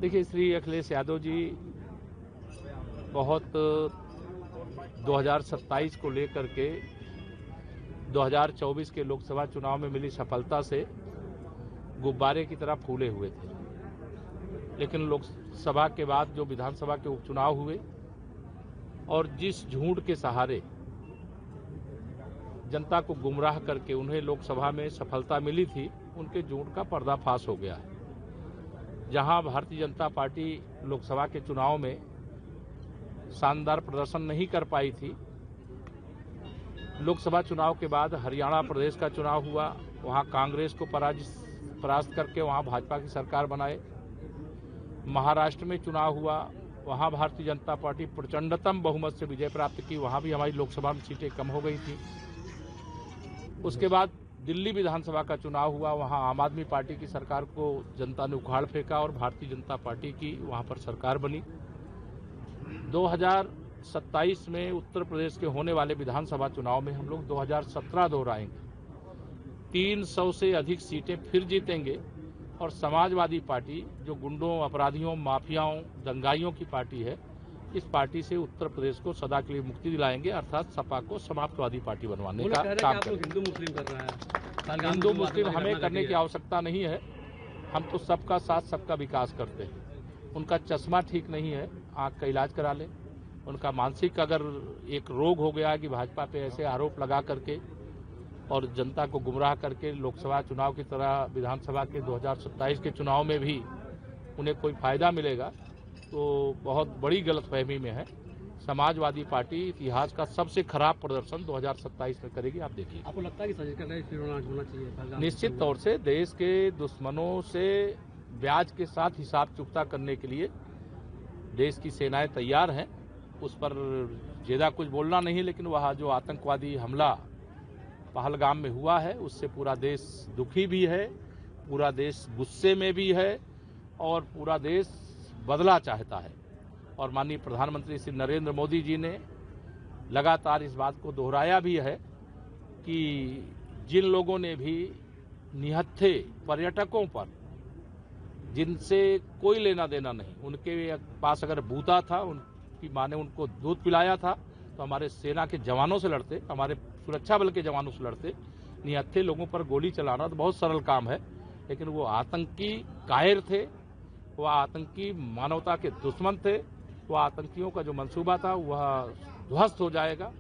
देखिए, श्री अखिलेश यादव जी बहुत 2027 को लेकर के 2024 के लोकसभा चुनाव में मिली सफलता से गुब्बारे की तरह फूले हुए थे। लेकिन लोकसभा के बाद जो विधानसभा के उपचुनाव हुए और जिस झूठ के सहारे जनता को गुमराह करके उन्हें लोकसभा में सफलता मिली थी, उनके झूठ का पर्दाफाश हो गया है। जहां भारतीय जनता पार्टी लोकसभा के चुनाव में शानदार प्रदर्शन नहीं कर पाई थी, लोकसभा चुनाव के बाद हरियाणा प्रदेश का चुनाव हुआ, वहां कांग्रेस को परास्त करके वहां भाजपा की सरकार बनाए। महाराष्ट्र में चुनाव हुआ, वहां भारतीय जनता पार्टी प्रचंडतम बहुमत से विजय प्राप्त की, वहां भी हमारी लोकसभा में सीटें कम हो गई थी। उसके बाद दिल्ली विधानसभा का चुनाव हुआ, वहां आम आदमी पार्टी की सरकार को जनता ने उखाड़ फेंका और भारतीय जनता पार्टी की वहां पर सरकार बनी। 2027 में उत्तर प्रदेश के होने वाले विधानसभा चुनाव में हम लोग 2017 दोहराएंगे, 300 से अधिक सीटें फिर जीतेंगे और समाजवादी पार्टी जो गुंडों, अपराधियों, माफियाओं, दंगाइयों की पार्टी है, इस पार्टी से उत्तर प्रदेश को सदा के लिए मुक्ति दिलाएंगे, अर्थात सपा को समाजवादी पार्टी बनवाने का काम करेंगे। हिंदू मुस्लिम कर रहा है, हिंदू मुस्लिम हमें करने की आवश्यकता नहीं है। हम तो सबका साथ, सबका विकास करते हैं। उनका चश्मा ठीक नहीं है, आंख का इलाज करा लें। उनका मानसिक अगर एक रोग हो गया है कि भाजपा पे ऐसे आरोप लगा करके और जनता को गुमराह करके लोकसभा चुनाव की तरह विधानसभा के 2027 के चुनाव में भी उन्हें कोई फायदा मिलेगा, तो बहुत बड़ी गलतफहमी में है। समाजवादी पार्टी इतिहास का सबसे खराब प्रदर्शन 2027 में करेगी, आप देखिए। आपको लगता है कि साजिश का होना चाहिए? निश्चित तौर से देश के दुश्मनों से ब्याज के साथ हिसाब चुकता करने के लिए देश की सेनाएं तैयार हैं। उस पर ज्यादा कुछ बोलना नहीं, लेकिन वह जो आतंकवादी हमला पहलगाम में हुआ है, उससे पूरा देश दुखी भी है, पूरा देश गुस्से में भी है और पूरा देश बदला चाहता है। और माननीय प्रधानमंत्री श्री नरेंद्र मोदी जी ने लगातार इस बात को दोहराया भी है कि जिन लोगों ने भी निहत्थे पर्यटकों पर, जिनसे कोई लेना देना नहीं, उनके पास अगर बूता था, उनकी मां ने उनको दूध पिलाया था, तो हमारे सेना के जवानों से लड़ते, हमारे सुरक्षा बल के जवानों से लड़ते। निहत्थे लोगों पर गोली चलाना तो बहुत सरल काम है, लेकिन वो आतंकी कायर थे, वह आतंकी मानवता के दुश्मन थे। वह आतंकियों का जो मंसूबा था वह ध्वस्त हो जाएगा।